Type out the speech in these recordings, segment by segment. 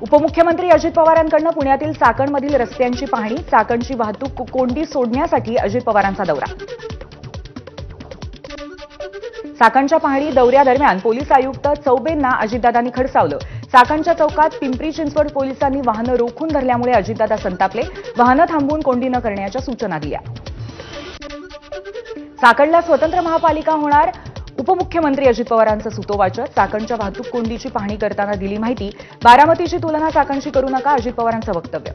उपमुख्यमंत्री अजित पवारांकडून पुण्यातील चाकणमधील रस्त्यांची पाहणी, चाकणची वाहतूक कोंडी सोडण्यासाठी अजित पवारांचा दौरा. चाकणच्या पाहणी दौऱ्यादरम्यान पोलीस आयुक्त चौबेंना अजितदादांनी खडसावलं. चाकणच्या चौकात पिंपरी चिंचवड पोलिसांनी वाहनं रोखून धरल्यामुळे अजितदादा संतापले. वाहनं थांबवून कोंडी न करण्याच्या सूचना दिल्या. चाकणला स्वतंत्र महापालिका होणार, उपमुख्यमंत्री अजित पवारांचं सुतोवाच. चाकणच्या वाहतूक कोंडीची पाहणी करताना दिली माहिती. बारामतीची तुलना चाकणशी करू नका, अजित पवारांचं वक्तव्य.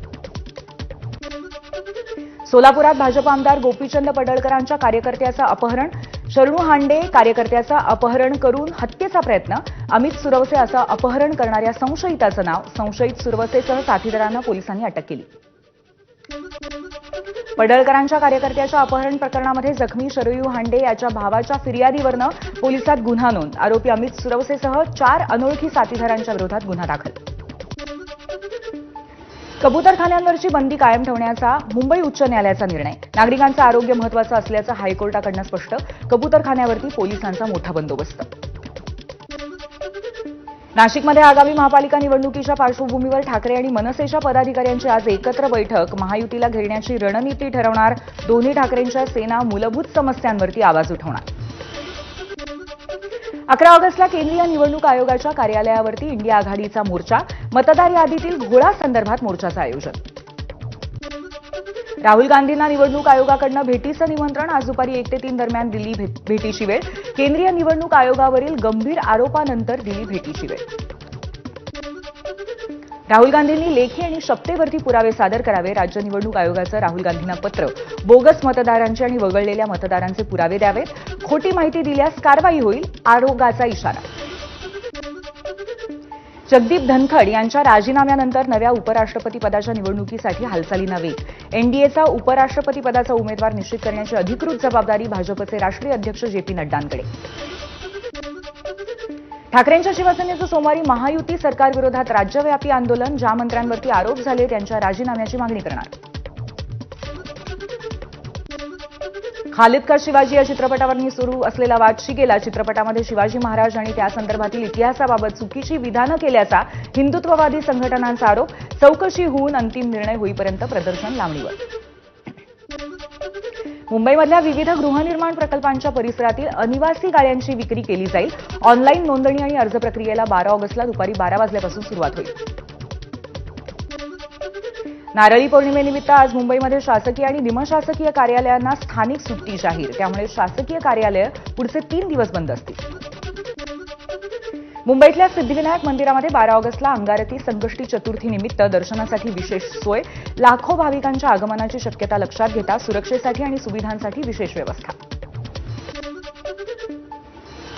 सोलापुरात भाजप आमदार गोपीचंद पडळकरांच्या कार्यकर्त्याचं अपहरण. शरणू हांडे कार्यकर्त्याचं अपहरण करून हत्येचा प्रयत्न. अमित सुरवसे असं अपहरण करणाऱ्या संशयिताचं नाव. संशयित सुरवसेसह साथीदारांना पोलिसांनी अटक केली. पडळकरांच्या कार्यकर्त्याच्या अपहरण प्रकरणामध्ये जखमी शरयू हांडे याच्या भावाच्या फिर्यादीवरनं पोलिसात गुन्हा नोंद. आरोपी अमित सुरवसेसह 4 अनोळखी साथीदारांच्या विरोधात गुन्हा दाखल. कबुतरखान्यांवरची बंदी कायम ठेवण्याचा मुंबई उच्च न्यायालयाचा निर्णय. नागरिकांचं आरोग्य महत्त्वाचं असल्याचं हायकोर्टाकडून स्पष्ट. कबुतरखान्यावरती पोलिसांचा मोठा बंदोबस्त. नाशिकमध्ये आगामी महापालिका निवडणुकीच्या पार्श्वभूमीवर ठाकरे आणि मनसेच्या पदाधिकाऱ्यांची आज एकत्र बैठक. महायुतीला घेरण्याची रणनीती ठरवणार. दोन्ही ठाकरेंच्या सेना मूलभूत समस्यांवरती आवाज उठवणार. 11 ऑगस्टला केंद्रीय निवडणूक आयोगाच्या कार्यालयावरती इंडिया आघाडीचा मोर्चा. मतदार यादीतील घोळासंदर्भात मोर्चाचं आयोजन. राहुल गांधींना निवडणूक आयोगाकडून भेटीचं निमंत्रण. आज दुपारी 1 ते 3 दरम्यान दिली भेटीची वेळ. केंद्रीय निवडणूक आयोगावरील गंभीर आरोपानंतर दिली भेटीची वेळ. राहुल गांधींनी लेखी आणि शब्देवरती पुरावे सादर करावे. राज्य निवडणूक आयोगाचं राहुल गांधींना पत्र. बोगस मतदारांचे आणि वगळलेल्या मतदारांचे पुरावे द्यावेत. खोटी माहिती दिल्यास कारवाई होईल, आयोगाचा इशारा. जगदीप धनखड यांच्या राजीनाम्यानंतर नव्या उपराष्ट्रपती पदाच्या निवडणुकीसाठी हालचालींना वेग. एनडीएचा उपराष्ट्रपती पदाचा उमेदवार निश्चित करण्याची अधिकृत जबाबदारी भाजपचे राष्ट्रीय अध्यक्ष जे.पी. नड्डांकडे. ठाकरेंच्या शिवसेनेचं सोमवारी महायुती सरकारविरोधात राज्यव्यापी आंदोलन. ज्या मंत्र्यांवरती आरोप झाले त्यांच्या राजीनाम्याची मागणी करणार. खालिद का शिवाजी या चित्रपटावरही सुरू असलेला वाद शिगेला. चित्रपटामध्ये शिवाजी महाराज आणि त्यासंदर्भातील इतिहासाबाबत चुकीची विधानं केल्याचा हिंदुत्ववादी संघटनांचा आरोप. चौकशी होऊन अंतिम निर्णय होईपर्यंत प्रदर्शन लांबणीवर. मुंबईमधल्या विविध गृहनिर्माण प्रकल्पांच्या परिसरातील अनिवासी गाळ्यांची विक्री केली जाईल. ऑनलाईन नोंदणी आणि अर्ज प्रक्रियेला 12 ऑगस्टला दुपारी 12 वाजल्यापासून सुरुवात होईल. नारळी पौर्णिमेनिमित्त आज मुंबईमध्ये शासकीय आणि निमशासकीय कार्यालयांना स्थानिक सुट्टी जाहीर. त्यामुळे शासकीय कार्यालय पुढचे 3 दिवस बंद असतील. मुंबईतल्या सिद्धिविनायक मंदिरामध्ये 12 ऑगस्टला अंगारकी संकष्टी चतुर्थीनिमित्त दर्शनासाठी विशेष सोय. लाखो भाविकांच्या आगमनाची शक्यता लक्षात घेता सुरक्षेसाठी आणि सुविधांसाठी विशेष व्यवस्था.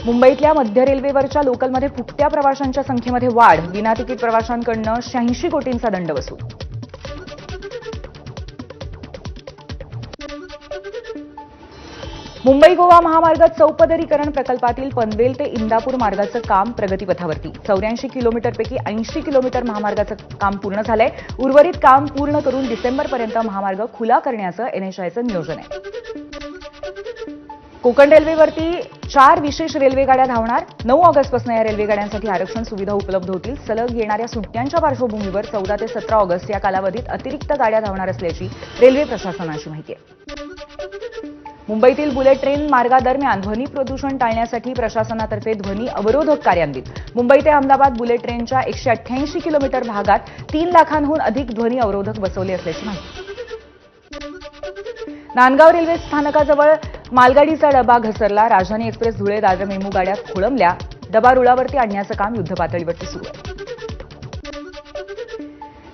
मुंबईतल्या मध्य रेल्वेवरच्या लोकलमध्ये फुकट्या प्रवाशांच्या संख्येमध्ये वाढ. विनातिकीट प्रवाशांकडून 86 कोटींचा दंड वसूल. मुंबई गोवा महामार्ग चौपदरीकरण प्रकल्पातील पनवेल ते इंदापूर मार्गाचं काम प्रगतीपथावरती. 84 किलोमीटरपैकी 80 किलोमीटर महामार्गाचं काम पूर्ण झालंय. उर्वरित काम पूर्ण करून डिसेंबरपर्यंत महामार्ग खुला करण्याचं एनएचआयचं नियोजन आहे. कोकण रेल्वेवरती 4 विशेष रेल्वेगाड्या धावणार. 9 ऑगस्टपासून या रेल्वेगाड्यांसाठी आरक्षण सुविधा उपलब्ध होतील. सलग येणाऱ्या सुट्ट्यांच्या पार्श्वभूमीवर 14 ते 17 ऑगस्ट या कालावधीत अतिरिक्त गाड्या धावणार असल्याची रेल्वे प्रशासनाची माहिती आहे. मुंबईतील बुलेट ट्रेन मार्गादरम्यान ध्वनी प्रदूषण टाळण्यासाठी प्रशासनातर्फे ध्वनी अवरोधक कार्यान्वित. मुंबई ते अहमदाबाद बुलेट ट्रेनच्या 188 किलोमीटर भागात 3 लाखांहून अधिक ध्वनी अवरोधक बसवले असल्याची माहिती. नांदगाव रेल्वे स्थानकाजवळ मालगाडीचा डबा घसरला. राजधानी एक्सप्रेस, धुळे, दादर मेमू गाड्या खोळंबल्या. डबा रुळावरती आणण्याचं काम युद्धपातळीवरती सुरू आहे.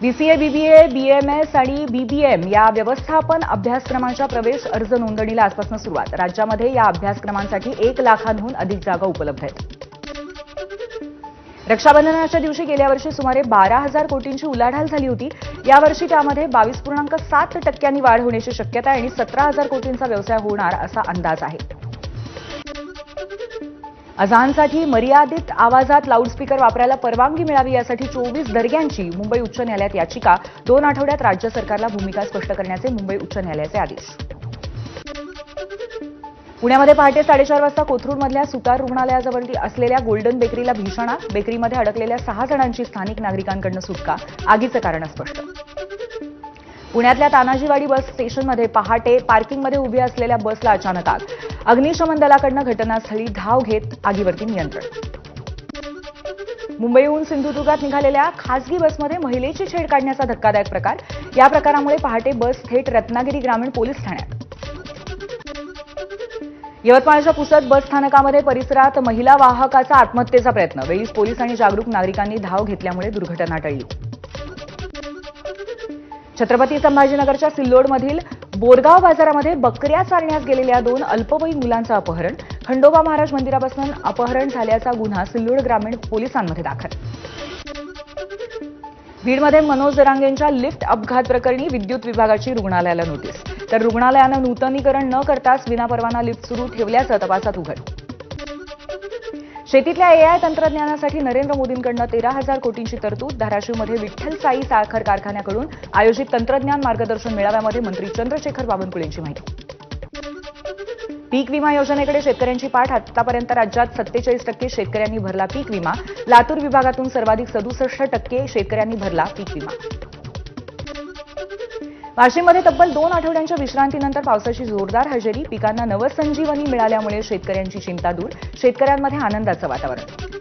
बीसीए, बीबीए, बीएमएस आणि बीबीएम या व्यवस्थापन अभ्यासक्रमांच्या प्रवेश अर्ज नोंदणीला आजपासून सुरुवात. राज्यामध्ये या अभ्यासक्रमांसाठी 1 लाखांहून अधिक जागा उपलब्ध आहेत. रक्षाबंधनाच्या दिवशी गेल्या वर्षी सुमारे 12,000 कोटींची उलाढाल झाली होती. यावर्षी त्यामध्ये 22.7% वाढ होण्याची शक्यता आहे आणि 17,000 कोटींचा व्यवसाय होणार असा अंदाज आहे. अजानसाठी मर्यादित आवाजात लाऊडस्पीकर वापरायला परवानगी मिळावी यासाठी 24 दर्ग्यांची मुंबई उच्च न्यायालयात याचिका. 2 आठवड्यात राज्य सरकारला भूमिका स्पष्ट करण्याचे मुंबई उच्च न्यायालयाचे आदेश. पुण्यामध्ये पहाटे 4:30 वाजता कोथरूडमधल्या सुतार रुग्णालयाजवळ असलेल्या गोल्डन बेकरीला भीषण आग. बेकरीमध्ये अडकलेल्या 6 जणांची स्थानिक नागरिकांकडून सुटका. आगीचं कारण स्पष्ट. पुण्यातल्या तानाजीवाडी बस स्टेशनमध्ये पहाटे पार्किंगमध्ये उभी असलेल्या बसला अचानक आग. अग्निशमन दलाकडून घटनास्थळी धाव घेत आगीवरती नियंत्रण. मुंबईहून सिंधुदुर्गात निघालेल्या खासगी बसमध्ये महिलेची छेड काढण्याचा धक्कादायक प्रकार. या प्रकारामुळे पहाटे बस थेट रत्नागिरी ग्रामीण पोलीस ठाण्यात. यवतमाळच्या पुसद बस स्थानकामध्ये परिसरात महिला वाहकाचा आत्महत्येचा प्रयत्न. वेळीच पोलीस आणि जागरूक नागरिकांनी धाव घेतल्यामुळे दुर्घटना टळली. छत्रपती संभाजीनगरच्या सिल्लोडमधील बोरगाव बाजारामध्ये बकऱ्या चारण्यास गेलेल्या 2 अल्पवयीन मुलांचं अपहरण. खंडोबा महाराज मंदिरापासून अपहरण झाल्याचा गुन्हा सिल्लोड ग्रामीण पोलिसांमध्ये दाखल. बीडमध्ये मनोज जरांगेंच्या लिफ्ट अपघात प्रकरणी विद्युत विभागाची रुग्णालयाला नोटीस. तर रुग्णालयानं नूतनीकरण न करताच विनापरवाना लिफ्ट सुरू ठेवल्याचं तपासात उघड. शेतीतल्या एआय तंत्रज्ञानासाठी नरेंद्र मोदींकडून 13,000 कोटींची तरतूद. धाराशिवमध्ये विठ्ठल साई साखर कारखान्याकडून आयोजित तंत्रज्ञान मार्गदर्शन मेळाव्यामध्ये मंत्री चंद्रशेखर बावनकुळेंची माहिती. पीक विमा योजनेकडे शेतकऱ्यांची पाठ. आतापर्यंत राज्यात 47% शेतकऱ्यांनी भरला पीक विमा. लातूर विभागातून सर्वाधिक 67% शेतकऱ्यांनी भरला पीक विमा. वाशिममध्ये तब्बल 2 आठवड्यांच्या विश्रांतीनंतर पावसाची जोरदार हजेरी. पिकांना नवसंजीवनी मिळाल्यामुळे शेतकऱ्यांची चिंता दूर. शेतकऱ्यांमध्ये आनंदाचं वातावरण.